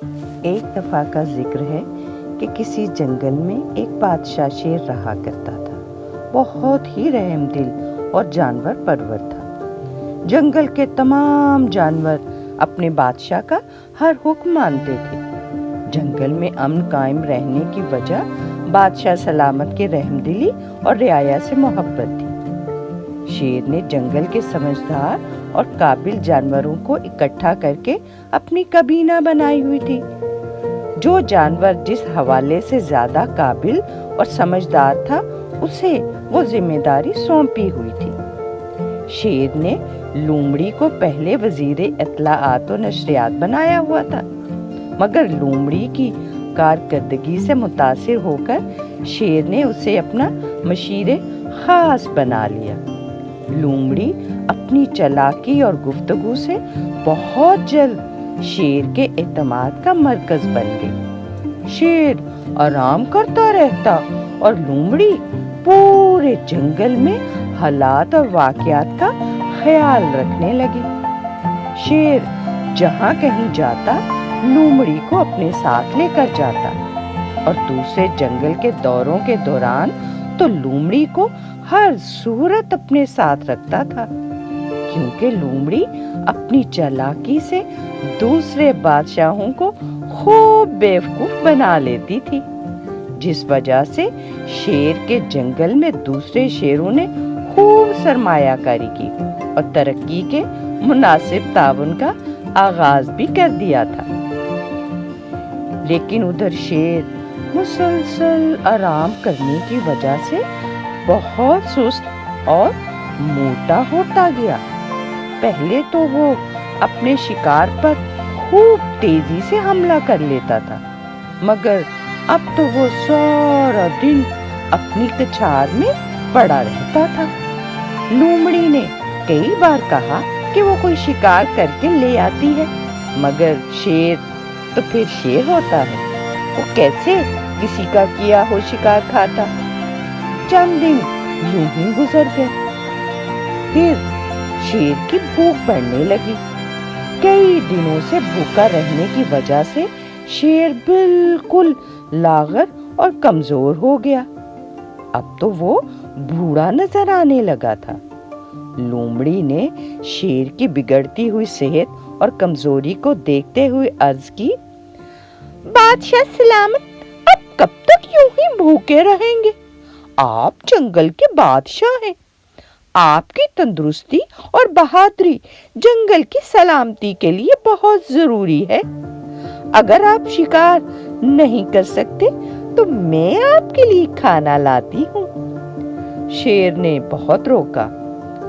ایک دفعہ کا ذکر ہے کہ کسی جنگل میں ایک بادشاہ شیر رہا کرتا تھا۔ بہت ہی رحم دل اور جانور پرور تھا۔ جنگل کے تمام جانور اپنے بادشاہ کا ہر حکم مانتے تھے۔ جنگل میں امن قائم رہنے کی وجہ بادشاہ سلامت کے رحم دلی اور رعایا سے محبت تھی۔ شیر نے جنگل کے سمجھدار اور قابل جانوروں کو اکٹھا کر کے اپنی کابینہ بنائی ہوئی تھی۔ جو جانور جس حوالے سے زیادہ قابل اور سمجھدار تھا اسے وہ ذمہ داری سونپی ہوئی تھی۔ شیر نے لومڑی کو پہلے وزیر اطلاعات و نشریات بنایا ہوا تھا، مگر لومڑی کی کارکردگی سے متاثر ہو کر شیر نے اسے اپنا مشیر خاص بنا لیا۔ لومڑی اپنی چالاکی اور گفتگو سے بہت جلد شیر کے اعتماد کا مرکز بن گئی۔ شیر آرام کرتا رہتا اور لومڑی پورے جنگل میں حالات اور واقعات کا خیال رکھنے لگی۔ شیر جہاں کہیں جاتا لومڑی کو اپنے ساتھ لے کر جاتا، اور دوسرے جنگل کے دوروں کے دوران تو لومڑی کو ہر صورت اپنے ساتھ رکھتا تھا، کیونکہ لومڑی اپنی چالاکی سے دوسرے بادشاہوں کو خوب بیوقوف بنا لیتی تھی، جس وجہ سے شیر کے جنگل میں دوسرے شیروں نے خوب سرمایہ کاری کی اور ترقی کے مناسب تعاون کا آغاز بھی کر دیا تھا۔ لیکن ادھر شیر مسلسل آرام کرنے کی وجہ سے بہت سست اور موٹا ہوتا گیا۔ پہلے تو وہ اپنے شکار پر خوب تیزی سے حملہ کر لیتا تھا، مگر اب تو وہ سارا دن اپنی کچھار میں پڑا رہتا تھا۔ لومڑی نے کئی بار کہا کہ وہ کوئی شکار کر کے لے آتی ہے، مگر شیر تو پھر شیر ہوتا ہے، وہ کیسے کسی کا کیا ہو شکار کھاتا۔ چند دن یوں ہی گزر گئے، پھر شیر کی بھوک بڑھنے لگی۔ کئی دنوں سے بھوکا رہنے کی وجہ سے شیر بالکل لاغر اور کمزور ہو گیا۔ اب تو وہ بوڑھا نظر آنے لگا تھا۔ لومڑی نے شیر کی بگڑتی ہوئی صحت اور کمزوری کو دیکھتے ہوئے عرض کی، بادشاہ سلامت، اب کب تک یوں ہی بھوکے رہیں گے؟ آپ جنگل کے بادشاہ ہیں، آپ کی تندرستی اور بہادری جنگل کی سلامتی کے لیے بہت ضروری ہے۔ اگر آپ شکار نہیں کر سکتے تو میں آپ کے لیے کھانا لاتی ہوں۔ شیر نے بہت روکا،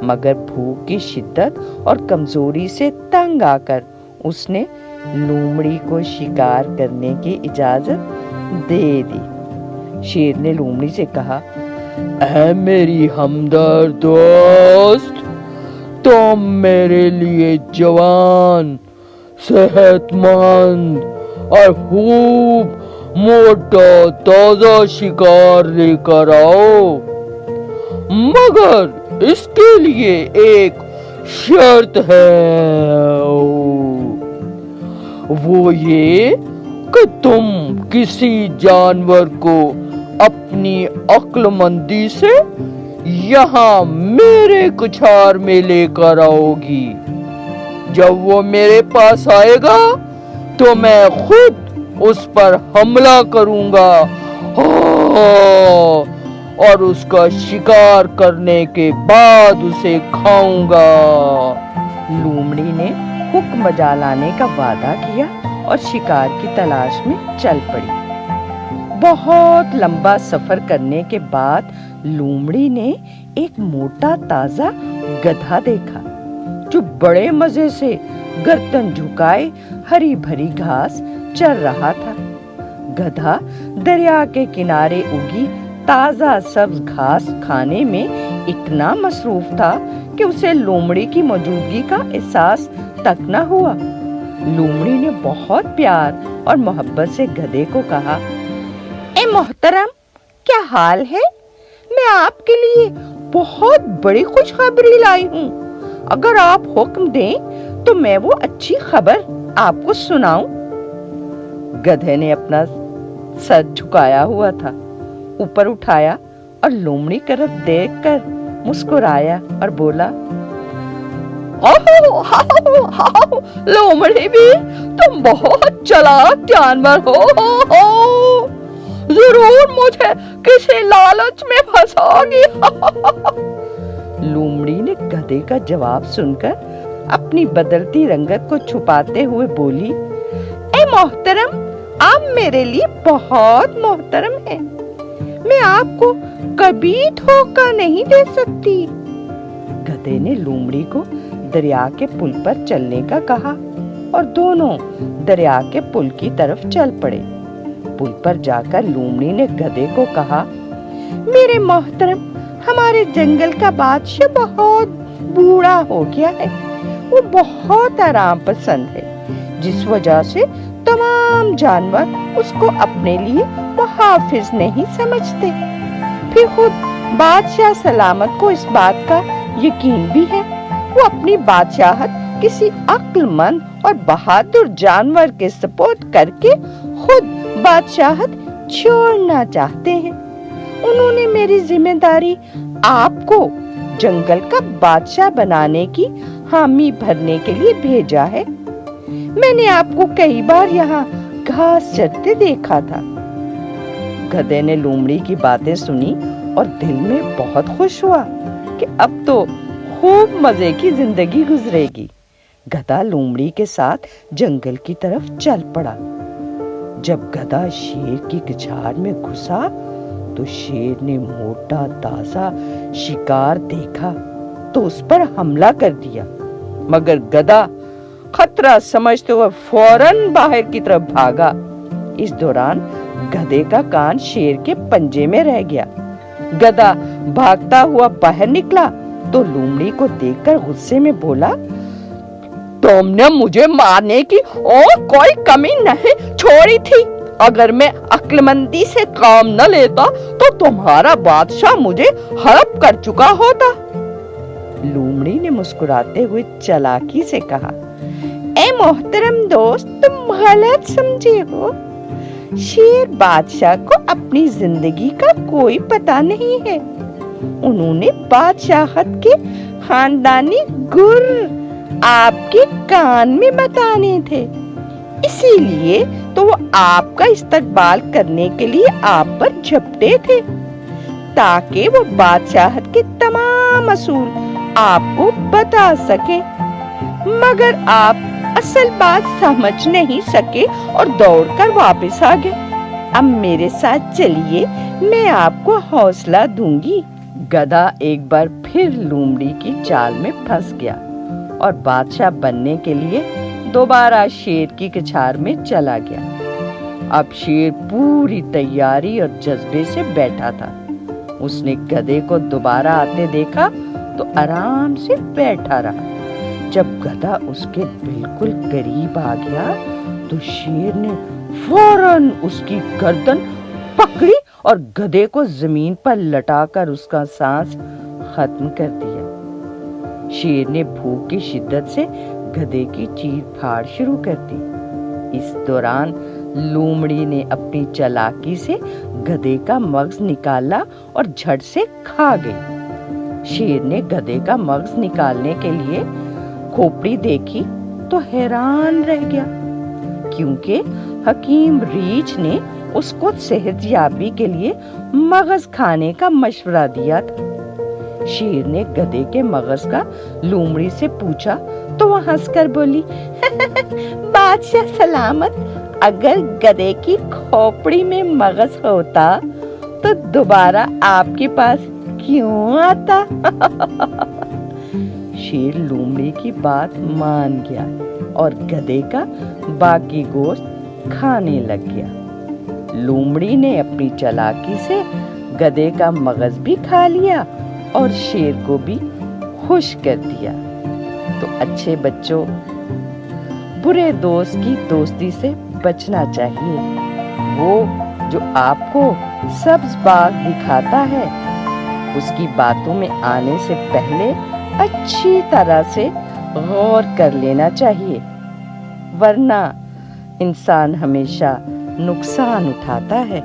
مگر بھوک کی شدت اور کمزوری سے تنگ آ کر اس نے لومڑی کو شکار کرنے کی اجازت دے دی۔ شیر نے لومڑی سے کہا، اے میری ہمدرد دوست، تم میرے لیے جوان، صحت مند اور خوب موٹا تازہ شکار لے کر آؤ، مگر اس کے لیے ایک شرط ہے، وہ یہ کہ تم کسی جانور کو اپنی عقل مندی سے یہاں میرے کچھار میں لے کر آؤ گی۔ جب وہ میرے پاس آئے گا تو میں خود اس پر حملہ کروں گا اور اس کا شکار کرنے کے بعد اسے کھاؤں گا۔ لومڑی نے حکم بجا لانے کا وعدہ کیا اور شکار کی تلاش میں چل پڑی۔ بہت لمبا سفر کرنے کے بعد لومڑی نے ایک موٹا تازہ گدھا دیکھا جو بڑے مزے سے گردن جھکائے ہری بھری گھاس چر رہا تھا۔ گدھا دریا کے کنارے اگی تازہ سبز گھاس کھانے میں اتنا مصروف تھا کہ اسے لومڑی کی موجودگی کا احساس تک نہ ہوا۔ لومڑی نے بہت پیار اور محبت سے گدھے کو کہا، اے محترم، کیا حال ہے؟ میں آپ کے لیے بہت بڑی خوشخبری لائی ہوں۔ اگر آپ حکم دیں تو میں وہ اچھی خبر آپ کو سناؤں۔ गधे ने अपना सर झुकाया हुआ था, ऊपर उठाया और लोमड़ी की तरफ देखकर मुस्कुराया और बोला, ओहो हाओ हाओ लोमड़ी भी, तुम बहुत चालाक जानवर हो। जरूर मुझे किसी लालच में फंसाओगी। लोमड़ी ने गधे का जवाब सुनकर अपनी बदलती रंगत को छुपाते हुए बोली, ए मोहतरम, आप मेरे लिए बहुत मोहतरम हैं। मैं आपको कभी धोखा नहीं दे सकती। गधे ने लोमड़ी को दरिया के पुल पर चलने का कहा और दोनों दरिया के पुल की तरफ चल पड़े। पुल पर जाकर लोमड़ी ने गधे को कहा, मेरे मोहतरम, हमारे जंगल का बादशाह बहुत बूढ़ा हो गया है। वो बहुत आराम पसंद है, जिस वजह से तमाम जानवर उसको अपने लिए मुहाफिज नहीं समझते। फिर खुद बादशाह सलामत को इस बात का यकीन भी है। वो अपनी बादशाहत किसी अक्लमंद और बहादुर जानवर के सपोर्ट करके खुद बादशाहत छोड़ना चाहते हैं। उन्होंने मेरी जिम्मेदारी आपको जंगल का बादशाह बनाने की हामी भरने के लिए भेजा है। मैंने आपको कई बार यहाँ घास चरते देखा था। गधे ने लोमड़ी की बातें सुनी और दिल में बहुत खुश हुआ कि अब तो खूब मजे की जिंदगी गुजरेगी। गधा लोमड़ी के साथ जंगल की तरफ चल पड़ा। जब गधा शेर की कछार में घुसा तो शेर ने मोटा ताजा शिकार देखा तो उस पर हमला कर दिया, मगर गधा खतरा समझते हुए फौरन बाहर की तरफ भागा। इस दौरान गधे का कान शेर के पंजे में रह गया। गधा भागता हुआ बाहर निकला तो लोमड़ी को देखकर गुस्से में बोला, तुमने मुझे मारने की और कोई कमी नहीं छोड़ी थी। अगर मैं अक्लमंदी से काम न लेता तो तुम्हारा बादशाह मुझे हड़प कर चुका होता। लोमड़ी ने मुस्कुराते हुए चालाकी से कहा, ए मोहतरम दोस्त, तुम गलत समझे हो। शेर बादशाह को अपनी जिंदगी का कोई पता नहीं है। उन्होंने बादशाहत के खानदानी गुर आपके कान में बताने थे, इसीलिए तो वो आपका इस्तकबाल करने के लिए आप पर झपटे थे, ताकि वो बादशाहत के तमाम असूल आपको बता सके। मगर आप असल बात समझ नहीं सके और दौड़कर वापस आ गए। अब मेरे साथ चलिए, मैं आपको हौसला दूंगी। गधा एक बार फिर लोमड़ी की चाल में फंस गया और बादशाह बनने के लिए दोबारा शेर की कछार में चला गया। अब शेर पूरी तैयारी और जज्बे से बैठा था। उसने गधे को दोबारा आते देखा तो आराम से बैठा रहा। जब गधा उसके बिल्कुल करीब आ गया तो शेर ने फौरन उसकी गर्दन पकड़ी और गधे को जमीन पर लटाकर उसका सांस खत्म कर दिया। शेर ने भूख की शिद्दत से गधे की चीर फाड़ शुरू कर दी। इस दौरान लोमड़ी ने अपनी चालाकी से गधे का मगज निकाला और झट से खा गई। शेर ने गधे का मगज निकालने के लिए खोपड़ी देखी तो हैरान रह गया, क्योंकि हकीम रीछ ने उसको सेहतयाबी के लिए मगज खाने का मशवरा दिया था। शेर ने गधे के मगज का लोमड़ी से पूछा तो वह हंसकर बोली, बादशाह सलामत, अगर गधे की खोपड़ी में मगज होता तो दोबारा आपके पास क्यों आता? शेर लोमड़ी की बात मान गया और गधे का बाकी गोश्त खाने लग गया। लोमड़ी ने अपनी चालाकी से गधे का मगज भी खा लिया और शेर को भी खुश कर दिया। तो अच्छे बच्चों, बुरे दोस्त की दोस्ती से बचना चाहिए। वो जो आपको सब्ज बाग दिखाता है, उसकी बातों में आने से पहले अच्छी तरह से गौर कर लेना चाहिए, वरना انسان ہمیشہ نقصان اٹھاتا ہے۔